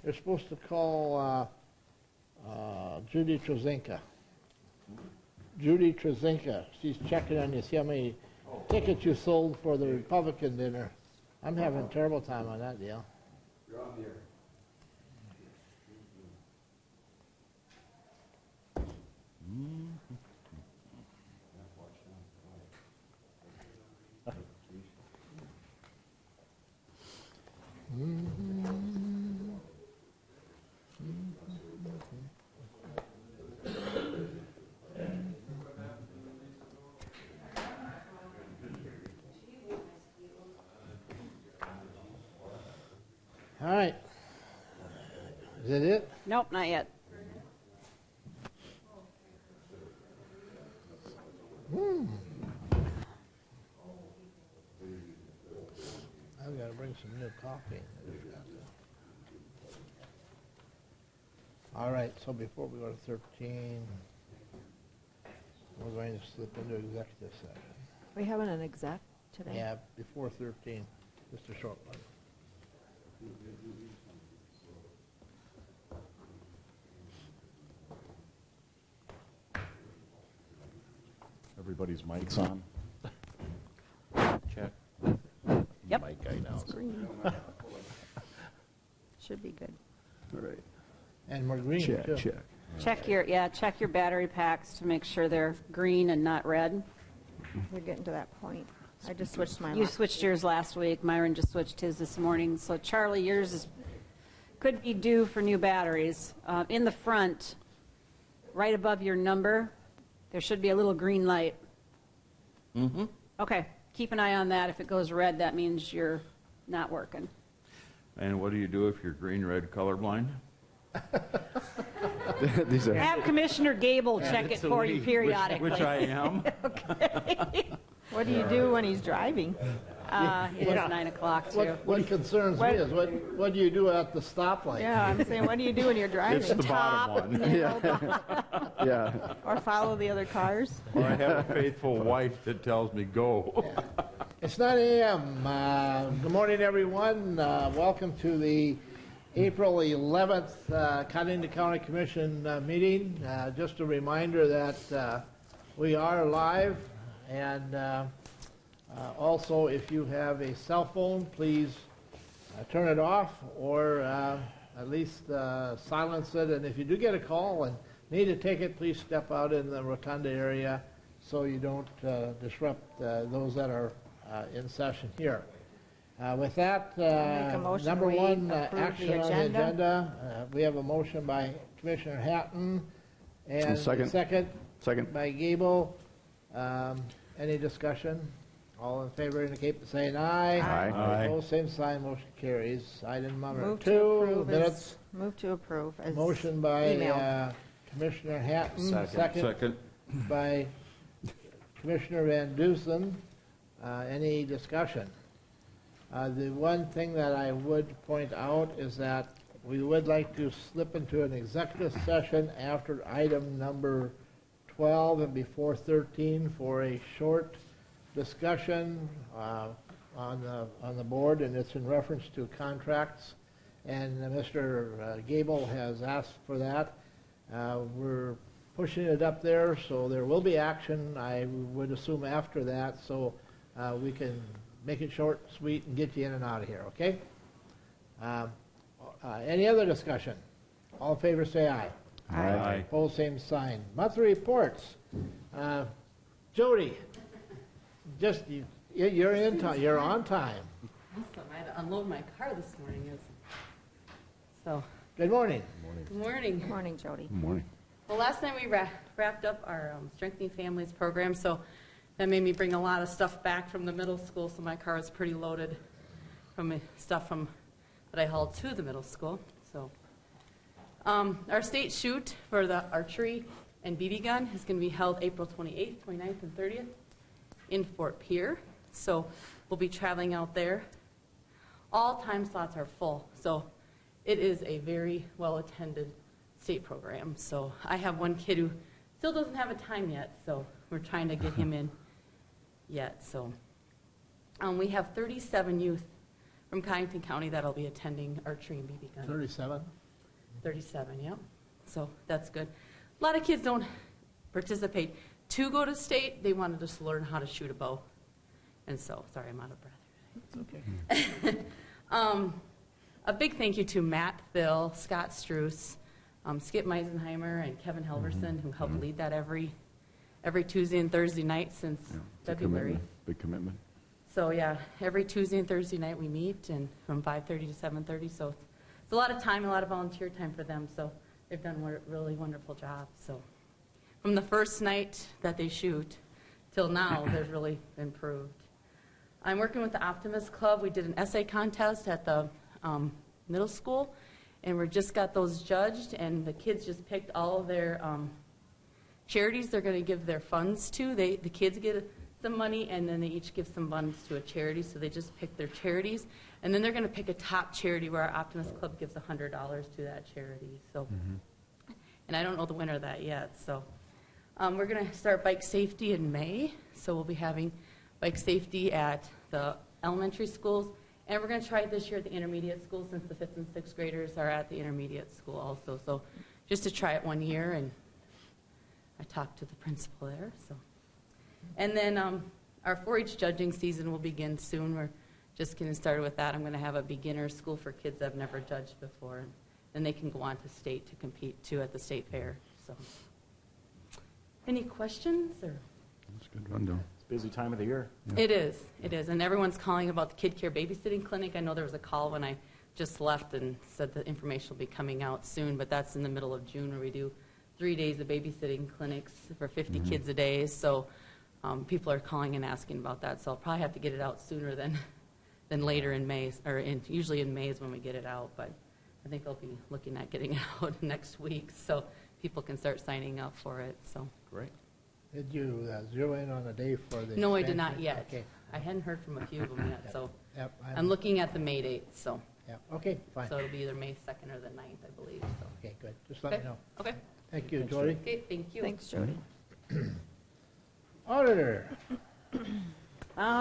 They're supposed to call Judy Trezinka. Judy Trezinka. She's checking on you, see how many tickets you sold for the Republican dinner. I'm having a terrible time on that deal. You're on the air. All right. Is that it? Nope, not yet. I've got to bring some new coffee. All right, so before we go to 13, we're going to slip into executive session. We having an exec today? Yeah, before 13, just a short one. Everybody's mics on. Check. Yep. Mic guy now. Green. Should be good. All right. And we're green, too. Check. Check your battery packs to make sure they're green and not red. We're getting to that point. I just switched my You switched yours last week. Myron just switched his this morning. So Charlie, could be due for new batteries. In the front, right above your number, there should be a little green light. Mm-hmm. Okay, keep an eye on that. If it goes red, that means you're not working. And what do you do if you're green-red colorblind? These are Have Commissioner Gable check it for you periodically. Which I am. What do you do when he's driving? It is 9 o'clock, too. What concerns me is what do you do at the stoplight? Yeah, I'm saying, what do you do when you're driving? It's the bottom one. yeah. Or follow the other cars? Or I have a faithful wife that tells me go. It's 9 a.m. Good morning, everyone. Welcome to the April 11th Cottington County Commission meeting. Just a reminder that we are live, and also if you have a cell phone, please turn it off or at least silence it. And if you do get a call and need a ticket, please step out in the rotunda area so you don't disrupt those that are in session here. With that, Make a motion number we one, approve action the on the agenda. agenda. We have a motion by Commissioner Hatton and Second. second by Gable. Any discussion? All in favor indicate by saying aye. Aye. Opposed, same sign, motion carries. Item number Move to 2, approve minutes. Move to approve as Motion by email. Commissioner Hatton, Second. by Commissioner Van Dusen. Any discussion? The one thing that I would point out is that we would like to slip into an executive session after item number 12 and before 13 for a short discussion on the board, and it's in reference to contracts. And Mr. Gable has asked for that. We're pushing it up there, so there will be action, I would assume, after that, so we can make it short, sweet, and get you in and out of here, okay? Any other discussion? All in favor say aye. Aye. Opposed, same sign. Monthly reports. Jody, just, you're in time, you're on time. Awesome. I had to unload my car this morning. So, Good morning. good morning. Good morning, Jody. Good morning. Well, last night we wrapped up our Strengthening Families program, so that made me bring a lot of stuff back from the middle school, so my car is pretty loaded from stuff that I hauled to the middle school. So, our state shoot for the archery and BB gun is going to be held April 28th, 29th, and 30th in Fort Pierre. So, we'll be traveling out there. All time slots are full, so it is a very well-attended state program. So I have one kid who still doesn't have a time yet, so we're trying to get him in yet. So we have 37 youth from Connington County that'll be attending archery and BB gun. 37? 37, yep. So that's good. A lot of kids don't participate. To go to state, they want to just learn how to shoot a bow. And so, sorry, I'm out of breath. It's okay. A big thank you to Matt, Phil, Scott Struess, Skip Meisenheimer, and Kevin Helverson, who helped lead that every Tuesday and Thursday night since Yeah, it's a February. commitment, big commitment. So yeah, every Tuesday and Thursday night we meet, and from 5:30 to 7:30. So it's a lot of time, a lot of volunteer time for them. So they've done a really wonderful job. So from the first night that they shoot till now, they've really improved. I'm working with the Optimist Club. We did an essay contest at the middle school, and we just got those judged, and the kids just picked all of their charities they're going to give their funds to. The kids get some money, and then they each give some funds to a charity, so they just pick their charities. And then they're going to pick a top charity where our Optimist Club gives $100 to that charity. So, and I don't know the winner of that yet. So we're going to start bike safety in May. So we'll be having bike safety at the elementary schools. And we're going to try it this year at the intermediate school, since the 5th and 6th graders are at the intermediate school also. So just to try it 1 year, and I talked to the principal there. So, and then our 4-H judging season will begin soon. We're just getting started with that. I'm going to have a beginner school for kids that have never judged before, and then they can go on to state to compete too at the state fair. So, any questions or? That's a good rundown. It's a busy time of the year. It is, and everyone's calling about the Kid Care Babysitting Clinic. I know there was a call when I just left and said the information will be coming out soon, but that's in the middle of June, where we do 3 days of babysitting clinics for 50 kids a day. So people are calling and asking about that. So I'll probably have to get it out sooner than later in May, or usually in May is when we get it out. But I think I'll be looking at getting it out next week, so people can start signing up for it. So. Great. Did you zero in on a day for the No, I did not expansion? yet. Okay. I hadn't heard from a few of them yet, so Yep, I'm looking at the May date, so. Yep, okay, fine. So it'll be either May 2nd or the 9th, I believe, so. Okay, good. Just let me know. Okay, Thank you, Jody. okay, thank you. Thanks, Jody. Auditor,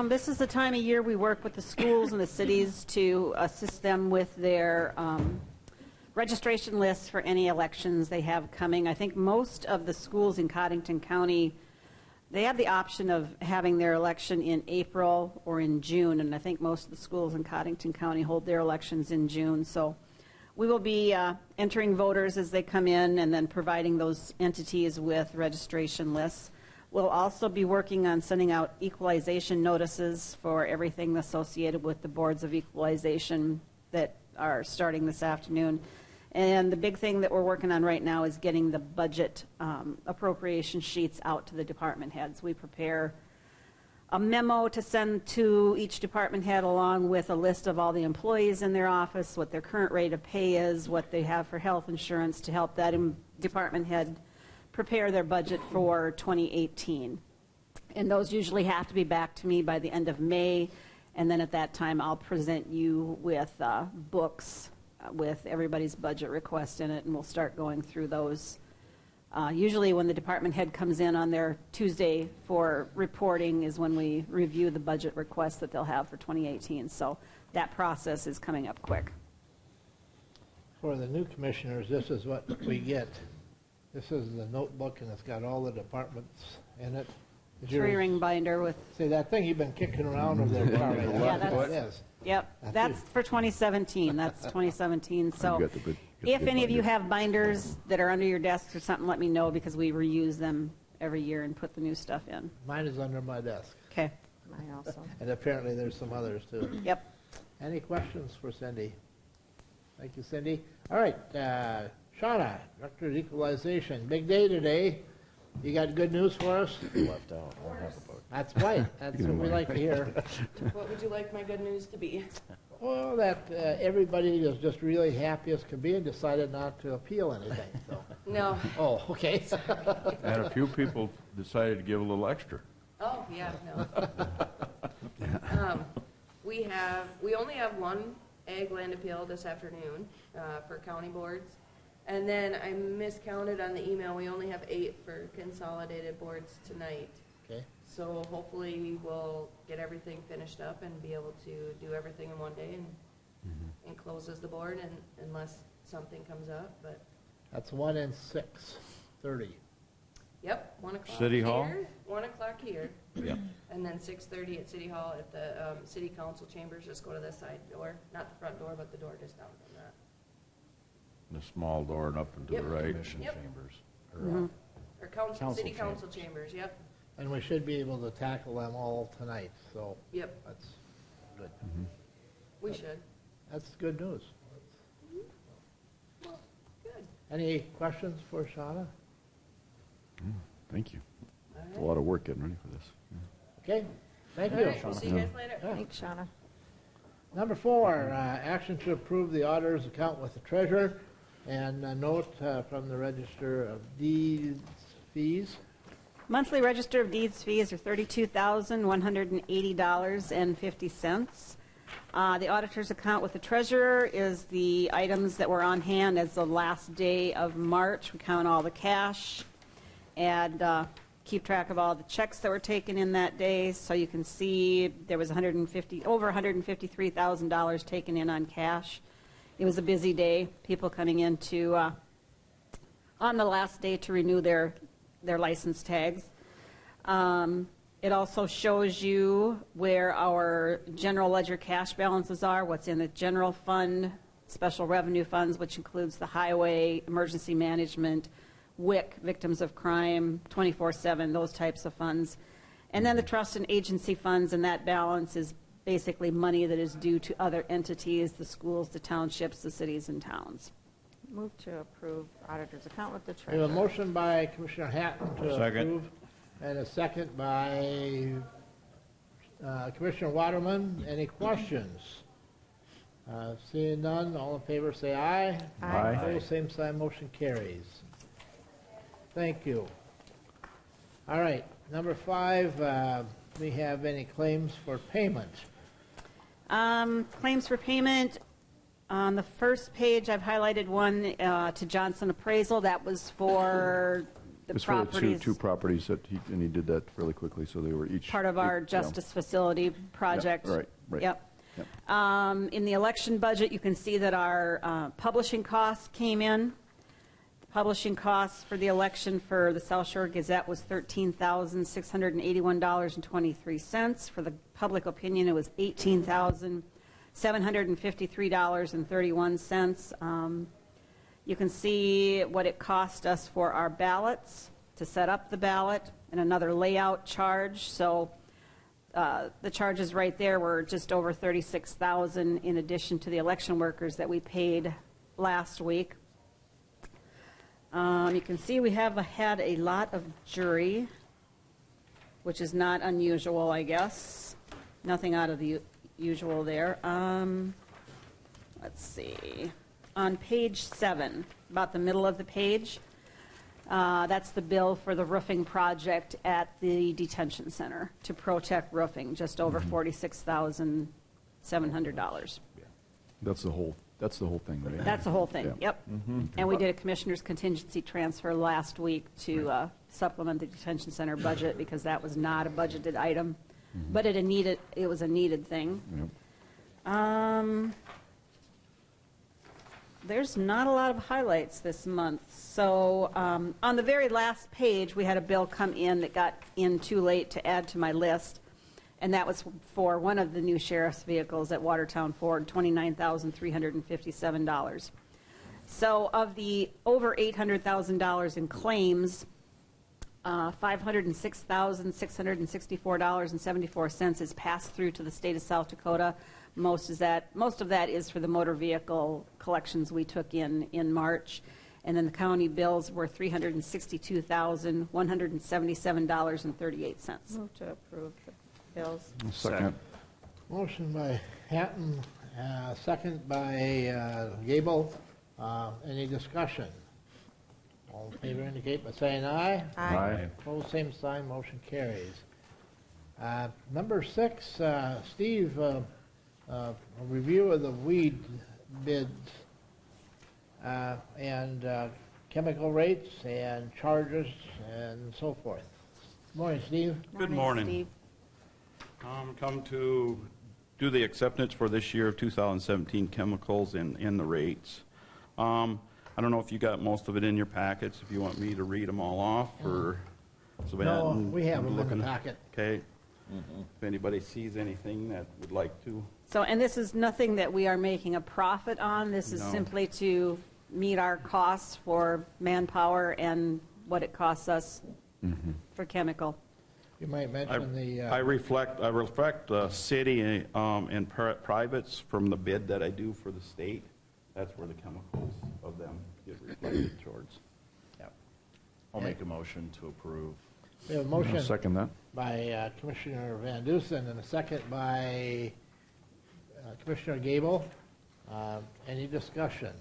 This is the time of year we work with the schools and the cities to assist them with their registration lists for any elections they have coming. I think most of the schools in Cottington County, they have the option of having their election in April or in June, and I think most of the schools in Cottington County hold their elections in June. So we will be entering voters as they come in, and then providing those entities with registration lists. We'll also be working on sending out equalization notices for everything associated with the boards of equalization that are starting this afternoon. And the big thing that we're working on right now is getting the budget appropriation sheets out to the department heads. We prepare a memo to send to each department head, along with a list of all the employees in their office, what their current rate of pay is, what they have for health insurance, to help that department head prepare their budget for 2018. And those usually have to be back to me by the end of May, and then at that time I'll present you with books with everybody's budget request in it, and we'll start going through those. Usually when the department head comes in on their Tuesday for reporting is when we review the budget requests that they'll have for 2018. So that process is coming up quick. for the new commissioners, this is what we get. This is the notebook, and it's got all the departments in it. Is yours- Three-ring binder with, See, that thing you've been kicking around over there, Charlie, Yeah, that's that's- what it is. yep, that's for 2017. That's 2017. So got the good if any of you binder. have binders that are under your desks or something, let me know, because we reuse them every year and put the new stuff in. Mine is under my desk, Okay, Mine also. and apparently there's some others too. yep. Any questions for Cindy? Thank you, Cindy. All right, Shauna, Director of Equalization, big day today. You got good news for us? Left out. I don't have a book. That's right, that's what we like to hear. What would you like my good news to be? Well, that everybody is just really happy as could be and decided not to appeal anything, so. No. Oh, okay. And a few people decided to give a little extra. Oh, yeah, no. We only have one ag land appeal this afternoon for county boards. And then I miscounted on the email, we only have 8 for consolidated boards tonight. Okay. So hopefully we'll get everything finished up and be able to do everything in one day and close as the board unless something comes up, but, That's 1 and 6:30. yep, 1 o'clock City Hall? here, 1 o'clock here. Yep. And then 6:30 at City Hall at the city council chambers. Just go to the side door, not the front door, but the door just down from that. The small door and up and to the Yep. right. Commission Yep. chambers. Or council, city Council council chambers, yep, And we should be able to tackle them all tonight, so yep, that's good. we should. That's good news. Well, good. Any questions for Shauna? Thank you. All It's right. a lot of work getting ready for this. Okay, thank All you. right, we'll see you guys later. Yeah. Thanks, Shauna. Number 4, action to approve the auditor's account with the treasurer, and a note from the Register of Deeds fees. Monthly Register of Deeds fees are $32,180.50. The auditor's account with the treasurer is the items that were on hand as the last day of March. We count all the cash and keep track of all the checks that were taken in that day. So you can see there was over $153,000 taken in on cash. It was a busy day, people coming in to, on the last day to renew their license tags. It also shows you where our general ledger cash balances are, what's in the general fund, special revenue funds, which includes the highway, emergency management, WIC, victims of crime, 24/7, those types of funds. And then the trust and agency funds, and that balance is basically money that is due to other entities, the schools, the townships, the cities and towns. Move to approve auditor's account with the We have a treasurer. motion by Commissioner Hatton to Second. approve, and a second by Commissioner Waterman. Any questions? Seeing none, all in favor say aye. Aye. Opposed, same sign, motion carries. Thank you. All right, number 5, we have any claims for payment? Claims for payment, on the first page, I've highlighted one to Johnson Appraisal. That was for the It's for the properties, two properties that and he did that fairly quickly, so they were each. part of our yeah. justice facility project. right, right. Yep. Yep. In the election budget, you can see that our publishing costs came in. The publishing costs for the election for the South Shore Gazette was $13,681.23. For the public opinion, it was $18,753.31. You can see what it cost us for our ballots, to set up the ballot, and another layout charge. So the charges right there were just over $36,000 in addition to the election workers that we paid last week. You can see we have had a lot of jury, which is not unusual, I guess. Nothing out of the usual there. Let's see. On page 7, about the middle of the page, that's the bill for the roofing project at the detention center to Protect Roofing, just over $46,700. That's the whole thing, right? That's the whole thing, Yeah. yep. And we did a commissioner's contingency transfer last week to supplement the detention center budget because that was not a budgeted item, but it was a needed thing. Yep. There's not a lot of highlights this month. So on the very last page, we had a bill come in that got in too late to add to my list, and that was for one of the new sheriff's vehicles at Watertown Ford, $29,357. So of the over $800,000 in claims, $506,664.74 is passed through to the state of South Dakota. Most of that is for the motor vehicle collections we took in March. And then the county bills were $362,177.38. Move to approve the bills. Second. Motion by Hatton, second by Gable. Any discussion? All in favor indicate by saying aye. Aye. Opposed, same sign, motion carries. Number 6, Steve, a review of the weed bids and chemical rates and charges and so forth. Morning, Steve. Good morning. Steve. Come to do the acceptance for this year of 2017 chemicals and the rates. I don't know if you got most of it in your packets, if you want me to read them all off, or... so No, and we have them in the looking- packet. Okay. If anybody sees anything that would like to. So, and this is nothing that we are making a profit on. This is No. simply to meet our costs for manpower and what it costs us for chemical. You might mention the, I reflect city and privates from the bid that I do for the state. That's where the chemicals of them get reflected towards. I'll make a motion to approve. we have a I'll motion second that. by Commissioner Van Dusen and a second by Commissioner Gable. Any discussion?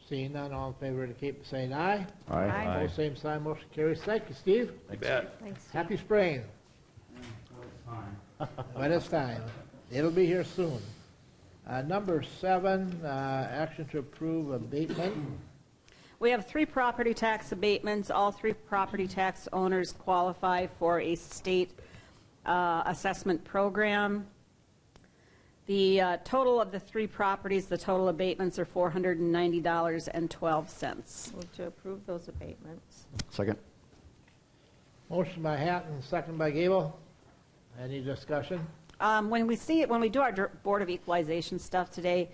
Seeing none, all in favor indicate by saying aye. Aye. Opposed, same sign, motion carries. Thank you, Steve. You bet. Thanks, Steve. Happy spring. But it's time. It'll be here soon. Number 7, action to approve abatement. We have 3 property tax abatements. All 3 property tax owners qualify for a state assessment program. The total of the 3 properties, the total abatements are $490.12. Move to approve those abatements. Second. Motion by Hatton, second by Gable. Any discussion? When we do our Board of Equalization stuff today,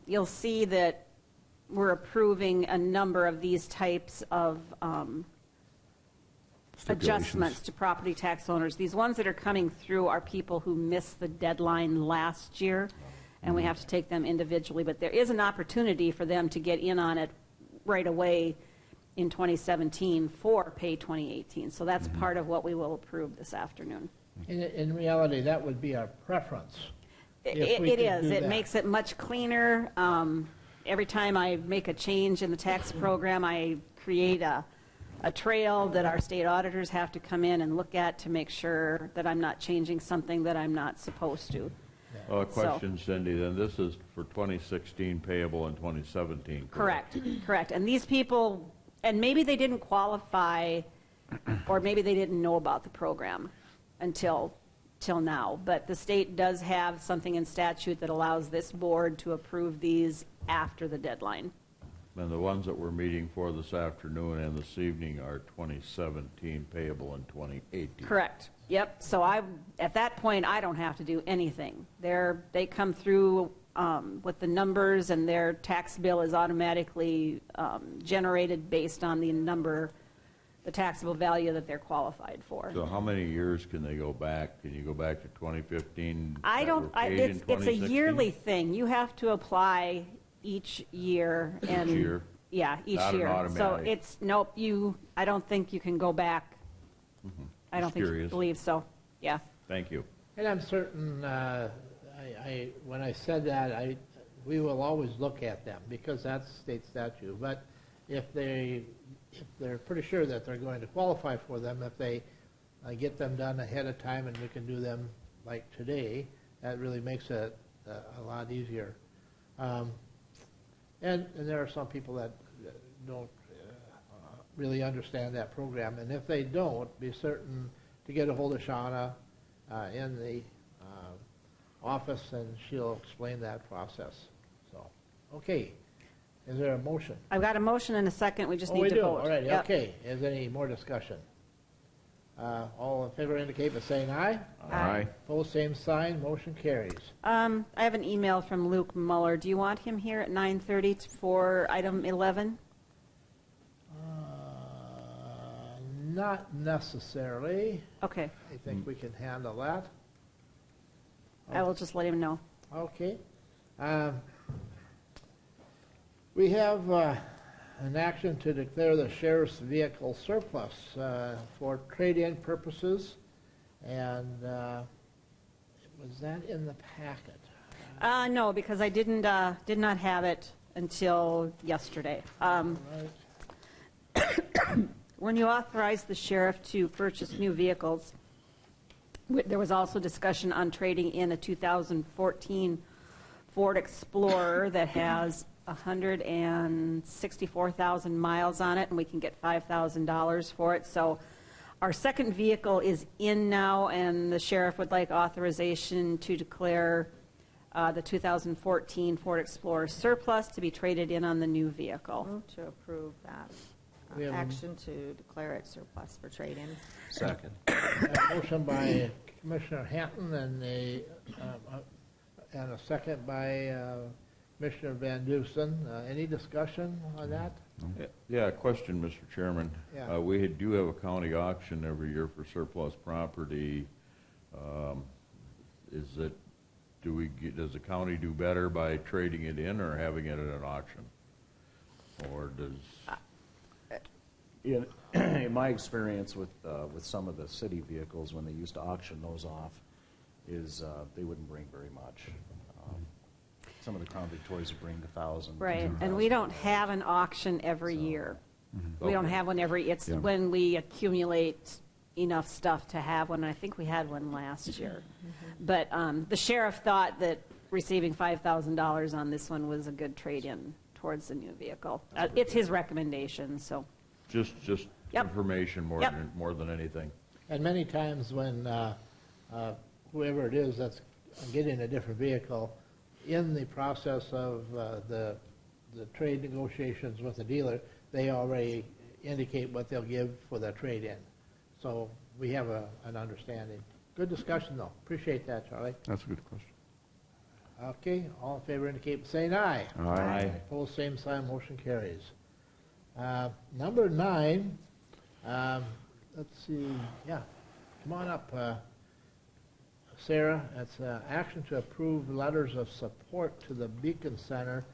you'll see that we're approving a number of these types of adjustments to property tax owners. These ones that are coming through are people who missed the deadline last year, and we have to take them individually. But there is an opportunity for them to get in on it right away in 2017 for pay 2018. So that's part of what we will approve this afternoon. In reality, that would be our preference. if we It could is. do It that. makes it much cleaner. Every time I make a change in the tax program, I create a trail that our state auditors have to come in and look at to make sure that I'm not changing something that I'm not supposed to. Question, Cindy, then this is for 2016 payable in 2017, correct? Correct. And these people, and maybe they didn't qualify, or maybe they didn't know about the program until now. But the state does have something in statute that allows this board to approve these after the deadline. And the ones that we're meeting for this afternoon and this evening are 2017 payable in 2018. Correct. Yep. So at that point, I don't have to do anything. They come through with the numbers, and their tax bill is automatically generated based on the number, the taxable value that they're qualified for. So how many years can they go back? Can you go back to 2015? I that were don't, paid in it's a 2016? yearly thing. You have to apply each year. And year? Yeah, each Not an year. So automatic. it's, nope, I don't think you can go back. I don't Just think, curious. believe so. Yeah. Thank you. And I'm certain, when I said that, we will always look at them, because that's state statute. But if they're pretty sure that they're going to qualify for them, if they get them done ahead of time and we can do them like today, that really makes it a lot easier. And there are some people that don't really understand that program, and if they don't, be certain to get a hold of Shauna in the office, and she'll explain that process. So, okay, is there a motion? I've got a motion and a second. We just Oh, need we to do, vote. all right, Yep. okay. Is there any more discussion? All in favor indicate by saying aye. Aye. Opposed, same sign, motion carries. I have an email from Luke Muller. Do you want him here at 9:30 for item 11? Not necessarily. Okay. I think we can handle that. I will just let him know. Okay. We have an action to declare the sheriff's vehicle surplus for trade-in purposes, and was that in the packet? No, because I did not have it until yesterday. Right. When you authorized the sheriff to purchase new vehicles, there was also discussion on trading in a 2014 Ford Explorer that has 164,000 miles on it, and we can get $5,000 for it. So our second vehicle is in now, and the sheriff would like authorization to declare the 2014 Ford Explorer surplus to be traded in on the new vehicle. Move to approve that We have a- action to declare it surplus for trade-in. Second. A motion by Commissioner Hatton and a second by Commissioner Van Dusen. Any discussion on that? Yeah, question, Mr. Chairman. Yeah. We do have a county auction every year for surplus property. Does the county do better by trading it in or having it at an auction? Or does, In my experience with some of the city vehicles, when they used to auction those off, is they wouldn't bring very much. Some of the Crown Victorias would bring 1,000. Right, and we don't have an auction every year. We don't Okay. have one it's Yeah. when we accumulate enough stuff to have one. I think we had one last year. But the sheriff thought that receiving $5,000 on this one was a good trade-in towards the new vehicle. It's his recommendation, so. just Yep. information Yep. more than anything? And many times when whoever it is that's getting a different vehicle, in the process of the trade negotiations with the dealer, they already indicate what they'll give for the trade-in. So we have an understanding. Good discussion, though. Appreciate that, Charlie. That's a good question. Okay, all in favor indicate by saying aye. Aye. Opposed, same sign, motion carries. Number 9, let's see, yeah, come on up, Sarah. It's action to approve letters of support to the Beacon Center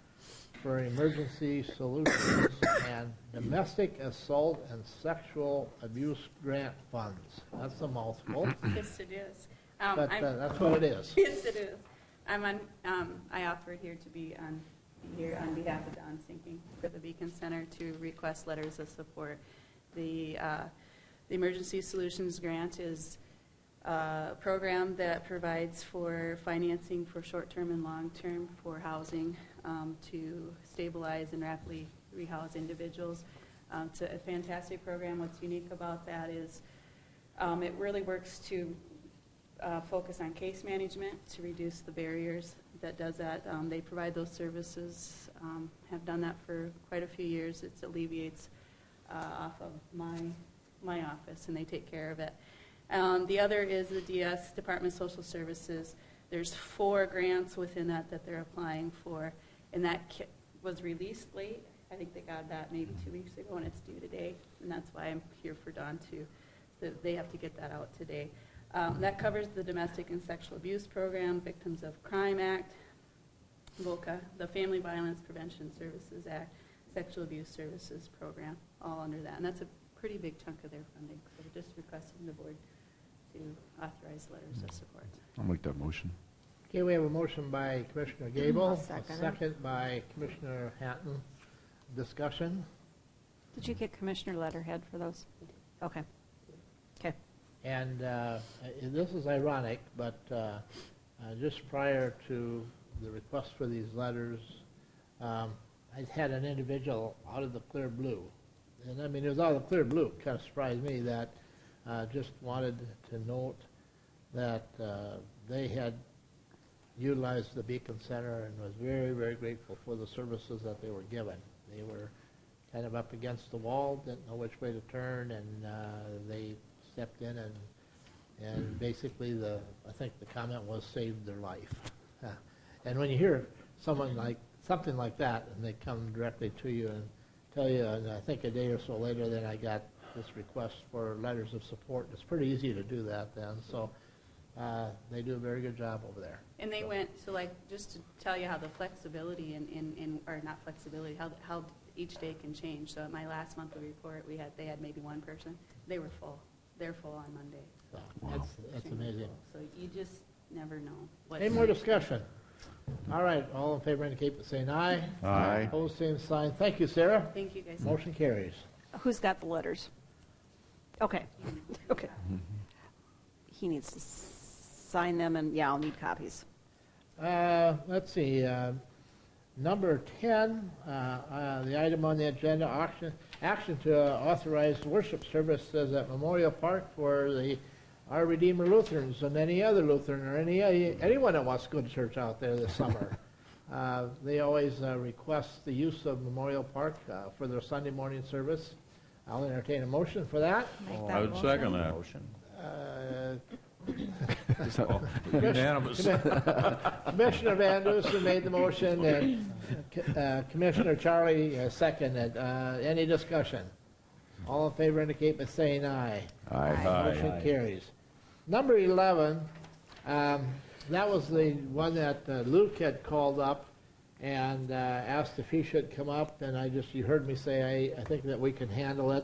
for Emergency Solutions and Domestic Assault and Sexual Abuse Grant Funds. That's a mouthful, Yes, it is. but that's what it is. Yes, it is. I offered here to be here on behalf of Don Sinking for the Beacon Center to request letters of support. The Emergency Solutions Grant is a program that provides for financing for short-term and long-term for housing to stabilize and rapidly rehouse individuals. It's a fantastic program. What's unique about that is it really works to focus on case management to reduce the barriers that does that. They provide those services, have done that for quite a few years. It alleviates off of my office, and they take care of it. The other is the DS, Department of Social Services. There's 4 grants within that they're applying for, and that was released late. I think they got that maybe 2 weeks ago, and it's due today, and that's why I'm here for Don too. They have to get that out today. That covers the Domestic and Sexual Abuse Program, Victims of Crime Act, VOCA, the Family Violence Prevention Services Act, Sexual Abuse Services Program, all under that. And that's a pretty big chunk of their funding. So we're just requesting the board to authorize letters of support. I'll make that motion. Okay, we have a motion by Commissioner Gable, I'll a second it. second by Commissioner Hatton. Discussion? Did you get Commissioner letterhead for those? Okay. Okay. And this is ironic, but just prior to the request for these letters, I had an individual out of the clear blue. And I mean, it was out of the clear blue. Kind of surprised me that just wanted to note that they had utilized the Beacon Center and was very, very grateful for the services that they were given. They were kind of up against the wall, didn't know which way to turn, and they stepped in and basically I think the comment was saved their life. And when you hear something like that, and they come directly to you and tell you, and I think a day or so later, then I got this request for letters of support. It's pretty easy to do that then, so they do a very good job over there. And they went, so like, just to tell you how the flexibility or not flexibility, how each day can change. So at my last monthly report, they had maybe 1 person. They were full. They're full on Monday. So that's amazing. So you just never know. Any more discussion? All right, all in favor indicate by saying aye. Aye. Opposed, same sign. Thank you, Sarah. Thank you, guys. Motion carries. Who's got the letters? Okay. Okay. He needs to sign them, and yeah, I'll need copies. Let's see, Number 10, the item on the agenda, action to authorize worship services at Memorial Park for our Redeemer Lutherans and any other Lutheran or anyone that wants to go to church out there this summer. They always request the use of Memorial Park for their Sunday morning service. I'll entertain a motion for that. Make I that would motion. second that. Motion. Unanimous. Commissioner Van Dusen made the motion, and Commissioner Charlie seconded. Any discussion? All in favor indicate by saying aye. Aye. Motion carries. Number 11, that was the one that Luke had called up and asked if he should come up, and you heard me say I think that we can handle it.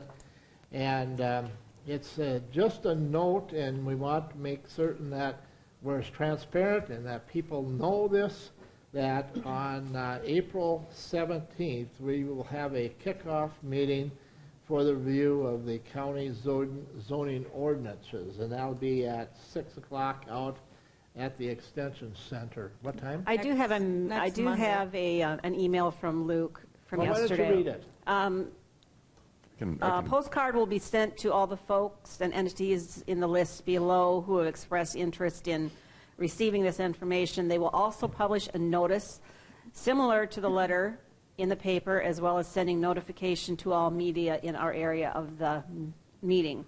And it's just a note, and we want to make certain that we're as transparent and that people know this, that on April 17th, we will have a kickoff meeting for the review of the county zoning ordinances, and that'll be at 6 o'clock out at the Extension Center. What time? I do have Next Monday. an email from Luke from Well, yesterday. Why don't you read it? I can- Postcard will be sent to all the folks and entities in the list below who have expressed interest in receiving this information. They will also publish a notice similar to the letter in the paper, as well as sending notification to all media in our area of the meeting.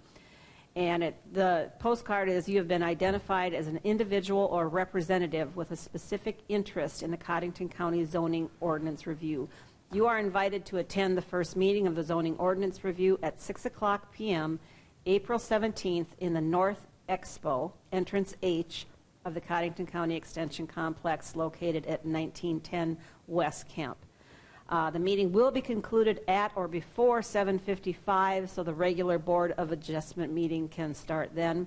And the postcard is, you have been identified as an individual or representative with a specific interest in the Cottington County Zoning Ordinance Review. You are invited to attend the first meeting of the Zoning Ordinance Review at 6 o'clock p.m., April 17th, in the North Expo, Entrance H of the Cottington County Extension Complex located at 1910 West Camp. The meeting will be concluded at or before 7:55, so the regular Board of Adjustment meeting can start then.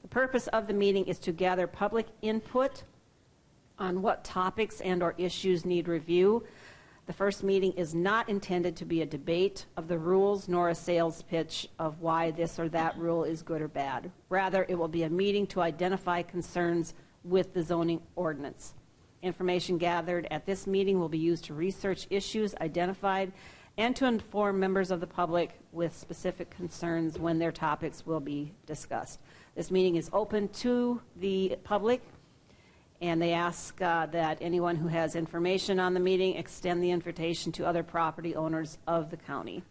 The purpose of the meeting is to gather public input on what topics and or issues need review. The first meeting is not intended to be a debate of the rules nor a sales pitch of why this or that rule is good or bad. Rather, it will be a meeting to identify concerns with the zoning ordinance. Information gathered at this meeting will be used to research issues identified and to inform members of the public with specific concerns when their topics will be discussed. This meeting is open to the public, and they ask that anyone who has information on the meeting extend the invitation to other property owners of the county.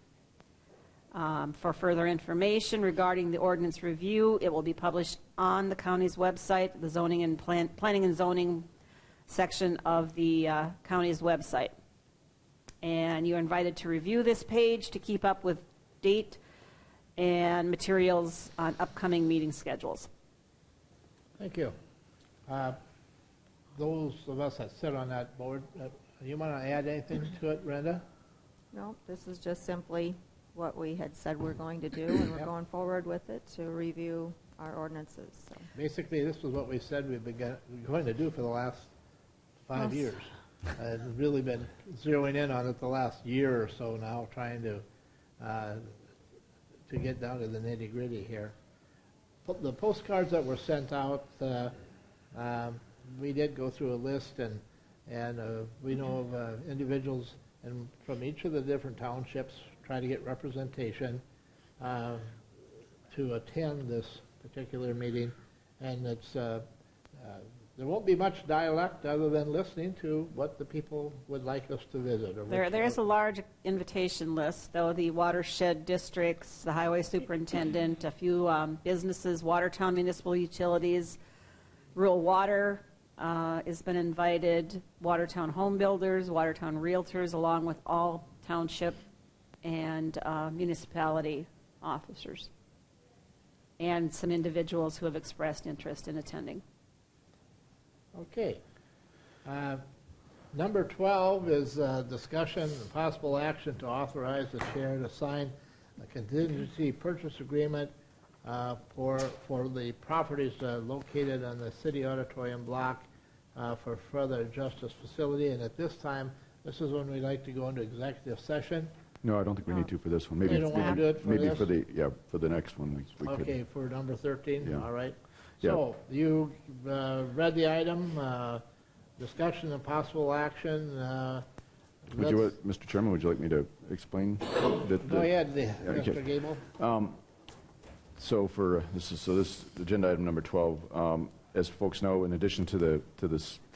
For further information regarding the ordinance review, it will be published on the county's website, the zoning and planning and zoning section of the county's website. And you're invited to review this page to keep up with date and materials on upcoming meeting schedules. Thank you. Those of us that sit on that board, you want to add anything to it, Brenda? No, this is just simply what we had said we're going to do, and we're Yep. going forward with it to review our ordinances. So. Basically, this is what we said we're going to do for the last 5 Yes. years. I've really been zeroing in on it the last year or so now, trying to get down to the nitty-gritty here. The postcards that were sent out, we did go through a list, and we know of individuals and from each of the different townships try to get representation to attend this particular meeting, and it's there won't be much dialect other than listening to what the people would like us to visit. Or There is a large invitation list, though. The watershed districts, the highway superintendent, a few businesses, Watertown Municipal Utilities, Rural Water has been invited, Watertown Home Builders, Watertown Realtors, along with all township and municipality officers, and some individuals who have expressed interest in attending. Okay. Number 12 is discussion and possible action to authorize the chair to sign a contingency purchase agreement for the properties located on the city auditorium block for further justice facility. And at this time, this is when we'd like to go into executive session. No, I don't think we need to for this one. Maybe You don't wanna do it for maybe this? for the next one, we could. Okay, for number 13? Yeah. All right. Yeah. So, you read the item, discussion and possible action Would you, Mr. Chairman, would you like me to explain? Go ahead, okay. Mr. Gable. So this agenda item number 12, as folks know, in addition to the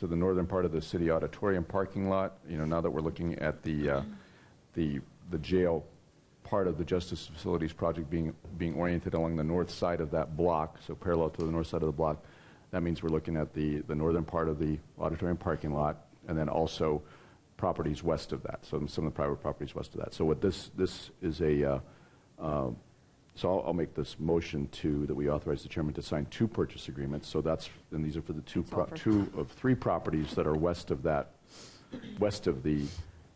northern part of the city auditorium parking lot, now that we're looking at the jail part of the Justice Facilities project being oriented along the north side of that block, so parallel to the north side of the block, that means we're looking at the northern part of the auditorium parking lot, and then also properties west of that, so some of the private properties west of that. So what this is so I'll make this motion that we authorize the chairman to sign 2 purchase agreements. So and these are for the two of 3 properties that are west of the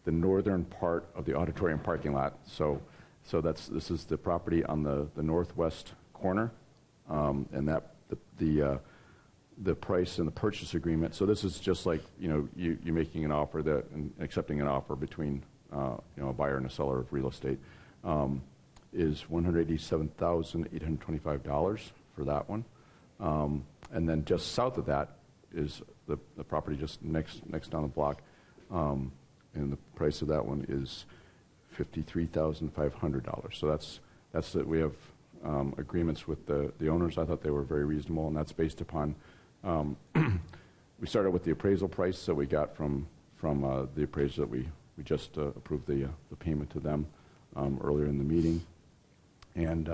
northern part of the auditorium parking lot. So this is the property on the northwest corner, and that the price and the purchase agreement. So this is just like you making an offer and accepting an offer between a buyer and a seller of real estate. Is $187,825 for that one, and then just south of that is the property just next down the block, and the price of that one is $53,500. So that's that we have agreements with the owners. I thought they were very reasonable, and that's based upon we started with the appraisal price that we got from the appraiser that we just approved the payment to them earlier in the meeting. And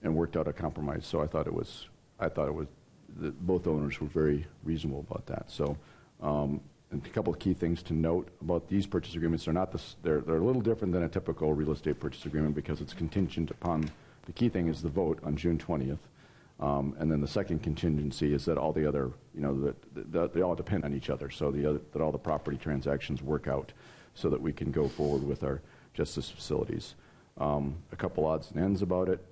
worked out a compromise. So I thought it was both owners were very reasonable about that. So and a couple of key things to note about these purchase agreements. They're a little different than a typical real estate purchase agreement because it's contingent upon, the key thing is the vote on June 20th. And then the second contingency is that all the other, that they all depend on each other. So that all the property transactions work out so that we can go forward with our justice facilities. A couple odds and ends about it.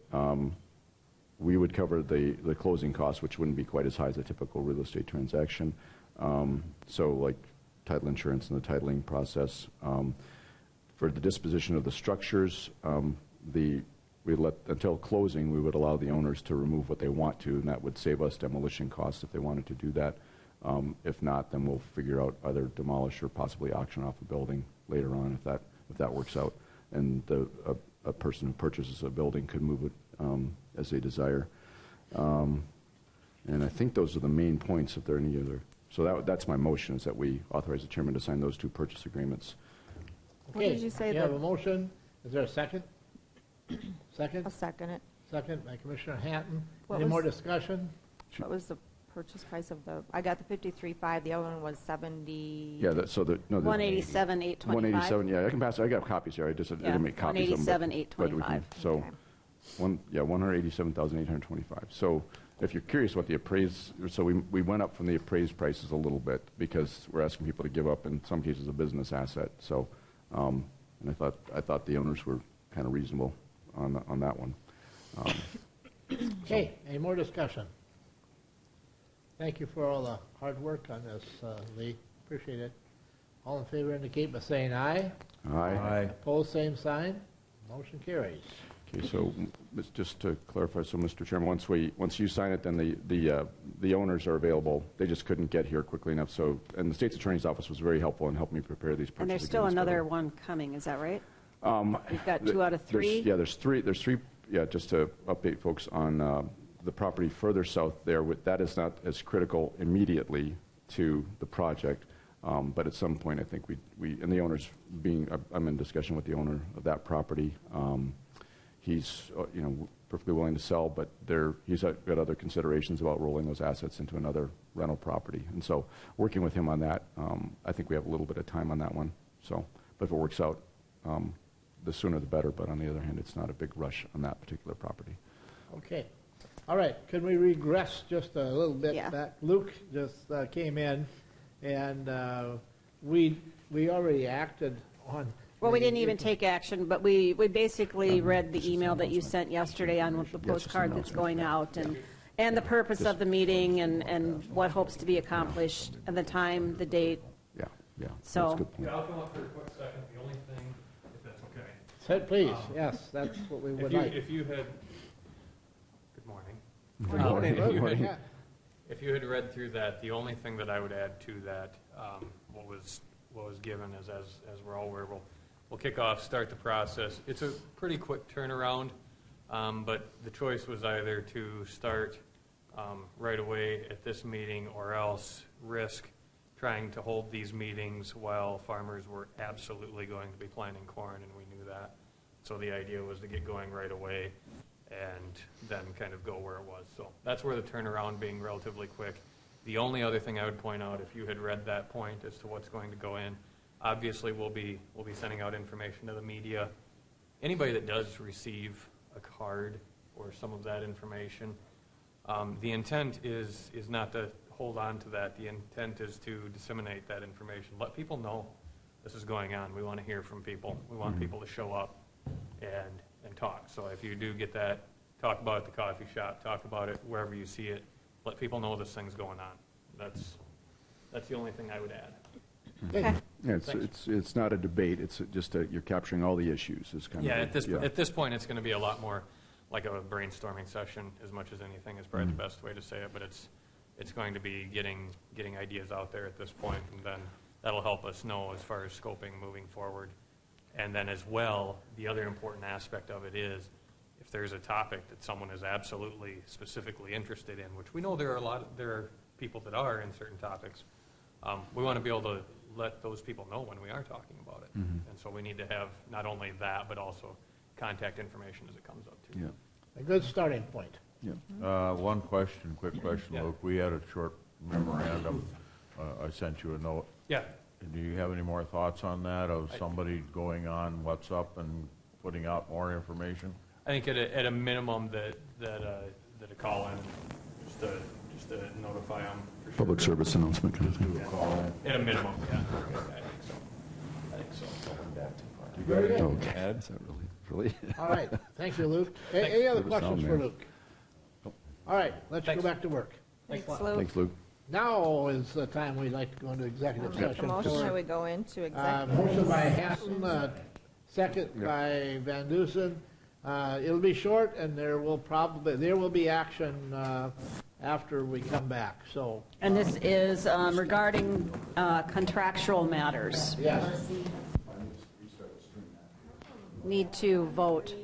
We would cover the closing costs, which wouldn't be quite as high as a typical real estate transaction. So like title insurance and the titling process. For the disposition of the structures, until closing, we would allow the owners to remove what they want to, and that would save us demolition costs if they wanted to do that. If not, then we'll figure out either demolish or possibly auction off a building later on if that works out. And a person who purchases a building could move it as they desire. And I think those are the main points. If there are any other, so that's my motion, is that we authorize the chairman to sign those 2 purchase agreements. What did you say You have that- a motion. Is there a second? Second? I'll second it. Second by Commissioner Hatton. What Any was- more discussion? What was the purchase price of I got the 53.5, the other one was 70. Yeah. 187,825. 187. Yeah, I can pass it. I got copies here. I didn't make copies of them. 187,825. So, Okay. 187,825. So, if you're curious what so we went up from the appraised prices a little bit because we're asking people to give up, in some cases, a business asset. So, and I thought the owners were kind of reasonable on that one. Okay, any more discussion? Thank you for all the hard work on this, Lee. Appreciate it. All in favor indicate by saying aye. Aye. Opposed, same sign. Motion carries. Okay, so just to clarify, so Mr. Chairman, once you sign it, then the owners are available. They just couldn't get here quickly enough. So, and the state's attorney's office was very helpful in helping me prepare these purchase And there's still agreements another better. one coming, is that right? We've got 2 out of 3? There's three. Yeah, just to update folks on the property further south there. That is not as critical immediately to the project, but at some point, I think we and the owners I'm in discussion with the owner of that property. He's perfectly willing to sell, but he's got other considerations about rolling those assets into another rental property. And so, working with him on that, I think we have a little bit of time on that one. So, but if it works out, the sooner the better. But on the other hand, it's not a big rush on that particular property. Okay. All right, can we regress just a little bit Yeah. back? Luke just came in, and we already acted on. Well, we didn't even take action, but we basically read the email that you sent yesterday on the postcard that's going out, and the purpose of the meeting, and what hopes to be accomplished, and the time, the date. Yeah. So- That's a good point. Yeah, I'll come up for a quick second. The only thing, if that's okay. Say, please, yes, that's what we would like. If you had, good morning. Good morning. If you had read through that, the only thing that I would add to that, what was given, as we're all aware. We'll kick off, start the process. It's a pretty quick turnaround, but the choice was either to start right away at this meeting or else risk trying to hold these meetings while farmers were absolutely going to be planting corn, and we knew that. So the idea was to get going right away and then kind of go where it was. So that's where the turnaround being relatively quick. The only other thing I would point out, if you had read that point as to what's going to go in, obviously we'll be sending out information to the media. Anybody that does receive a card or some of that information, the intent is not to hold on to that. The intent is to disseminate that information. Let people know this is going on. We want to hear from people. We want people to show up and talk. So if you do get that, talk about it at the coffee shop, talk about it wherever you see it. Let people know this thing's going on. That's the only thing I would add. Okay. Yeah, it's not a debate, it's just you're capturing all the issues, is kind of. Yeah, at this point, it's going to be a lot more like a brainstorming session as much as anything is probably the best way to say it, but it's going to be getting ideas out there at this point, and then that'll help us know as far as scoping moving forward. And then as well, the other important aspect of it is if there's a topic that someone is absolutely specifically interested in, which we know there are people that are in certain topics, we want to be able to let those people know when we are talking about it. And so we need to have not only that, but also contact information as it comes up too. Yeah, A good starting point. yeah. One question, quick question, Yeah. Luke. We had a short memorandum. I sent you a note. Yeah. Do you have any more thoughts on that, of somebody going on What's Up and putting out more information? I think at a minimum that a call in just to notify them. For sure. Public service announcement kind of thing. Do a call in. At a minimum, yeah. I think so. Very good. Okay. Ed? Is that really? All right, thank you, Luke. Any other Put us down questions for there. Luke? All right, let's go Thanks. back to work. Thanks, Luke. Thanks, Luke. Now is the time we'd like to go into executive Make a session. motion for- that we go into executive. Motion by Hassan, second by Van Dusen. It'll be short, and there will be action after we come back, so, And this is regarding contractual matters. yes. Need to vote